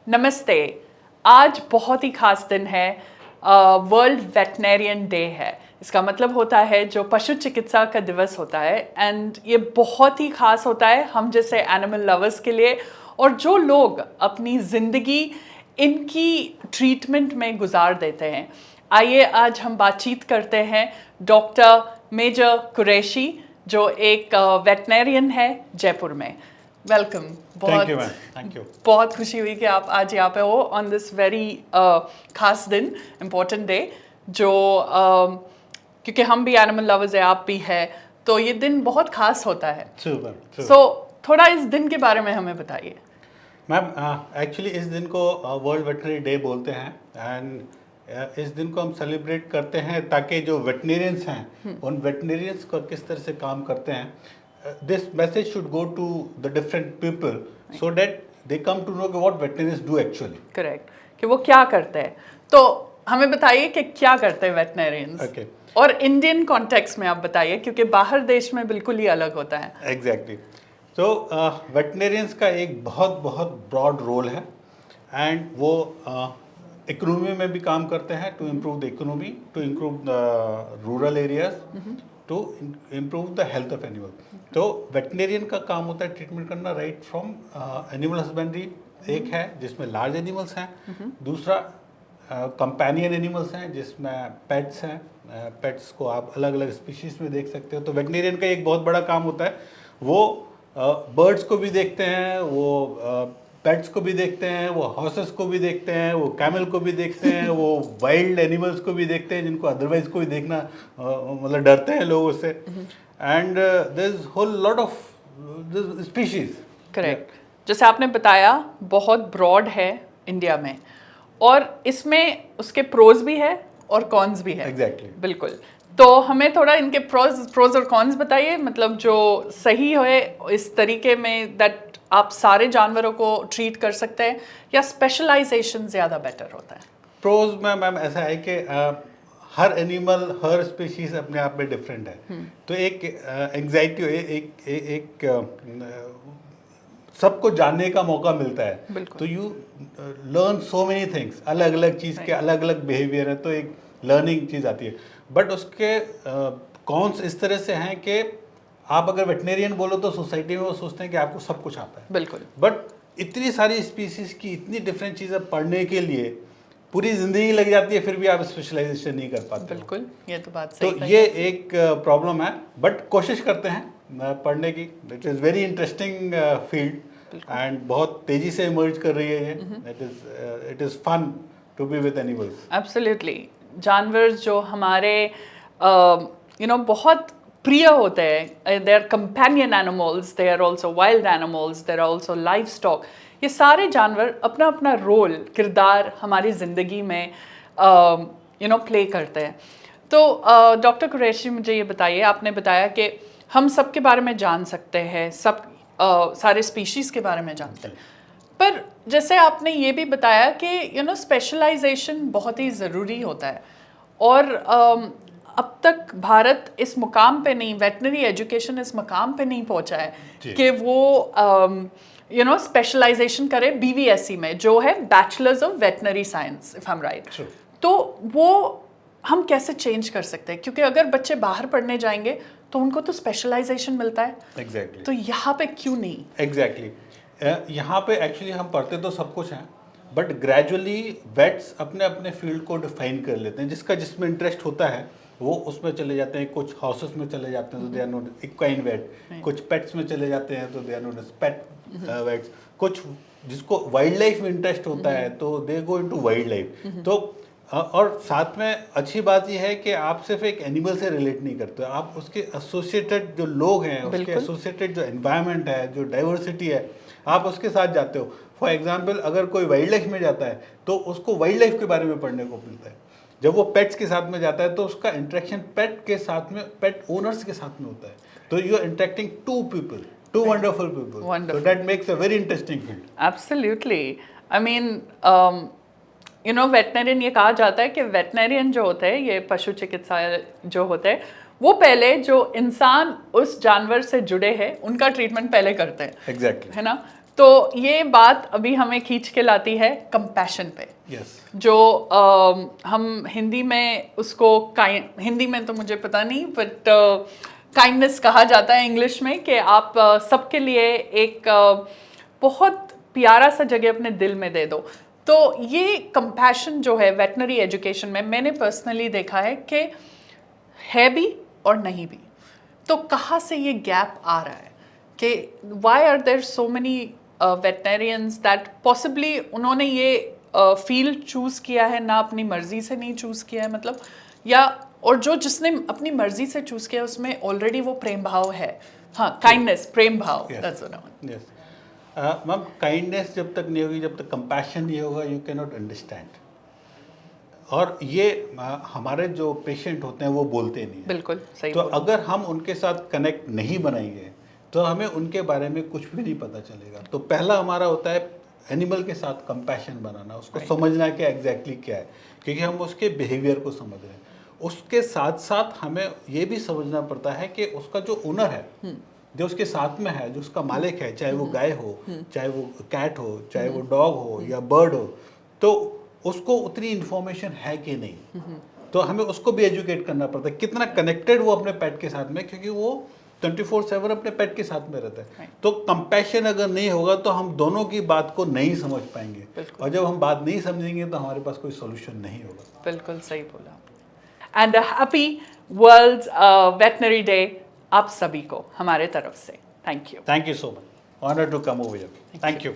नमस्ते। आज बहुत ही खास दिन है, वर्ल्ड वेटनेरियन डे है। इसका मतलब होता है जो पशु चिकित्सा का दिवस होता है, एंड ये बहुत ही खास होता है हम जैसे एनिमल लवर्स के लिए, और जो लोग अपनी ज़िंदगी इनकी ट्रीटमेंट में गुजार देते हैं। आइए आज हम बातचीत करते हैं डॉक्टर मेजर कुरैशी, जो एक वेटनेरियन है जयपुर में। Welcome. Thank you ma'am, thank you. बहुत खुशी हुई कि आप आज यहाँ पे हो ऑन दिस वेरी खास दिन, इम्पोर्टेंट डे, जो क्योंकि हम भी एनिमल लवर्स है, आप भी है, तो ये दिन बहुत खास होता है। सो थोड़ा इस दिन के बारे में हमें बताइए। मैम, एक्चुअली इस दिन को वर्ल्ड वेटनरी डे बोलते हैं, एंड इस दिन को हम सेलिब्रेट करते हैं ताकि जो वेटनेरियंस हैं उन वेटनेरियंस को किस तरह से काम करते हैं, this message should go to the different people so that they come to know what veterinarians do actually. Correct, कि वो क्या करते हैं। तो हमें बताइए कि क्या करते हैं वेटनेरियंस। Okay. और इंडियन कॉन्टेक्स्ट में आप बताइए, क्योंकि बाहर देश में बिल्कुल ही अलग होता है। एग्जैक्टली। तो वेटनेरियंस का एक बहुत बहुत ब्रॉड रोल है, एंड वो इकोनॉमी में भी काम करते हैं, to improve the economy, to improve the rural areas, to improve the health of animal. तो वेटनेरियन का काम होता है ट्रीटमेंट करना, राइट फ्रॉम एनिमल हस्बेंड्री एक है जिसमें लार्ज एनिमल्स हैं, दूसरा कंपेनियन एनिमल्स हैं जिसमें पेट्स हैं। पेट्स को आप अलग अलग स्पीशीज़ में देख सकते हो। तो वेटनेरियन का एक बहुत बड़ा काम होता है, वो बर्ड्स को भी देखते हैं, वो पेट्स को भी देखते हैं, वो हॉर्सेस को भी देखते हैं, वो कैमल को भी देखते हैं, वो वाइल्ड एनिमल्स को भी देखते हैं जिनको अदरवाइज कोई देखना मतलब डरते हैं लोग उससे। And there is whole lot of species. Correct, जैसे आपने बताया बहुत ब्रॉड है इंडिया में, और इसमें उसके प्रोज भी है और कॉन्स भी है। एग्जैक्टली, बिल्कुल। तो हमें थोड़ा इनके प्रोज और कॉन्स बताइए, मतलब जो सही है इस तरीके में दैट आप सारे जानवरों को ट्रीट कर सकते हैं, या स्पेशलाइजेशन ज़्यादा बेटर होता है। प्रोज में मैम ऐसा है कि हर एनिमल, हर स्पीशीज अपने आप में डिफरेंट है। तो एक एंग्जाइटी एक सबको जानने का मौका मिलता है, तो you learn so many things. अलग अलग चीज़ के अलग अलग बिहेवियर है, तो एक लर्निंग चीज़ आती है। बट उसके कॉन्स इस तरह से हैं कि आप अगर वेटनेरियन बोलो तो सोसाइटी में वो सोचते हैं कि आपको सब कुछ आता है। बिल्कुल। बट इतनी सारी स्पीसीज की इतनी डिफरेंट चीज़ें पढ़ने के लिए पूरी ज़िंदगी लग जाती है, फिर भी आप स्पेशलाइजेशन नहीं कर पाते। बिल्कुल, ये तो बात सही तो है। ये एक प्रॉब्लम है, बट कोशिश करते हैं पढ़ने की। It is very interesting field, and बहुत तेज़ी से इमर्ज कर रही है ये। It is fun to be with animals. Absolutely. जानवर जो हमारे बहुत प्रिय होते हैं, they are companion animals, they are also wild animals, they are also livestock. ये सारे जानवर अपना अपना रोल, किरदार हमारी ज़िंदगी में प्ले करते हैं। तो डॉक्टर कुरैशी, मुझे ये बताइए, आपने बताया कि हम सब के बारे में जान सकते हैं, सब सारे स्पीशीज़ के बारे में जानते हैं, पर जैसे आपने ये भी बताया कि स्पेशलाइजेशन बहुत ही ज़रूरी होता है, और अब तक भारत इस मुकाम पे नहीं, वेटनरी एजुकेशन इस मुकाम पे नहीं पहुंचा है कि वो स्पेशलाइजेशन करे BVSC में, जो है bachelors of veterinary science, if I am right. तो वो हम कैसे चेंज कर सकते हैं, क्योंकि अगर बच्चे बाहर पढ़ने जाएंगे तो उनको तो स्पेशलाइजेशन मिलता है। एग्जैक्टली। तो यहाँ पे क्यों नहीं? एग्जैक्टली। यहाँ पे एक्चुअली हम पढ़ते तो सब कुछ हैं, बट ग्रेजुअली वेट्स अपने अपने फील्ड को डिफाइन कर लेते हैं। जिसका जिसमें इंटरेस्ट होता है वो उसमें चले जाते हैं। कुछ हॉर्सेस में चले जाते हैं तो they are known equine vet, कुछ पेट्स में चले जाते हैं तो they are known pet vets, कुछ जिसको वाइल्ड लाइफ में इंटरेस्ट होता है तो they go into wildlife. तो और साथ में अच्छी बात यह है कि आप सिर्फ एक एनिमल से रिलेट नहीं करते, आप उसके एसोसिएटेड जो लोग हैं, उसके एसोसिएटेड जो एनवायरनमेंट है, जो डाइवर्सिटी है, आप उसके साथ जाते हो। फॉर एग्जांपल, अगर कोई वाइल्ड लाइफ में जाता है तो उसको वाइल्ड लाइफ के बारे में पढ़ने को मिलता है। जब वो पेट्स के साथ में जाता है तो उसका इंटरेक्शन पेट के साथ में, पेट ओनर्स के साथ में होता है। तो you are interacting to people, to wonderful people, so that makes a very interesting field. Absolutely. I mean veterinarian, ये कहा जाता है कि वेटनरियन जो होते हैं, ये पशु चिकित्सा जो होते हैं, वो पहले जो इंसान उस जानवर से जुड़े हैं उनका ट्रीटमेंट पहले करते हैं। एग्जैक्टली। है ना? तो ये बात अभी हमें खींच के लाती है कंपैशन पे, यस जो हम हिंदी में उसको हिंदी में तो मुझे पता नहीं, बट काइंडनेस कहा जाता है इंग्लिश में, कि आप सबके लिए एक बहुत प्यारा सा जगह अपने दिल में दे दो। तो ये कंपैशन जो है वेटनरी एजुकेशन में मैंने पर्सनली देखा है कि है भी और नहीं भी। तो कहाँ से ये गैप आ रहा है कि why are there so many veterinarians that possibly उन्होंने ये फील्ड चूज़ किया है, ना अपनी मर्जी से नहीं चूज़ किया है, मतलब, या और जो जिसने अपनी मर्जी से चूज़ किया उसमें ऑलरेडी वो प्रेम भाव है। हाँ, काइंडनेस, प्रेम भाव, that's what I want. Yes ma'am, kindness जब तक नहीं होगी, जब तक कंपैशन नहीं होगा, यू कैन नॉट अंडरस्टैंड। और ये हमारे जो पेशेंट होते हैं वो बोलते नहीं हैं। बिल्कुल सही तो बोला। अगर हम उनके साथ कनेक्ट नहीं बनाएंगे तो हमें उनके बारे में कुछ भी नहीं पता चलेगा। तो पहला हमारा होता है एनिमल के साथ कंपैशन बनाना, उसको समझना कि एग्जैक्टली क्या है, क्योंकि हम उसके बिहेवियर को समझ रहे हैं। उसके साथ साथ हमें ये भी समझना पड़ता है कि उसका जो ओनर है, जो उसके साथ में है, जो उसका मालिक है, चाहे वो गाय हो, चाहे वो कैट हो, चाहे वो डॉग हो या बर्ड हो, तो उसको उतनी इन्फॉर्मेशन है कि नहीं। तो हमें उसको भी एजुकेट करना पड़ता है कितना कनेक्टेड वो अपने पेट के साथ में, क्योंकि वो 24/7 अपने पेट के साथ में रहता है। तो कंपैशन अगर नहीं होगा तो हम दोनों की बात को नहीं समझ पाएंगे, और जब हम बात नहीं समझेंगे तो हमारे पास कोई सोल्यूशन नहीं होगा। बिल्कुल सही बोला। And happy world veterinary day आप सभी को हमारे तरफ से। Thank you. Thank you so much, honour to come over here. Thank you.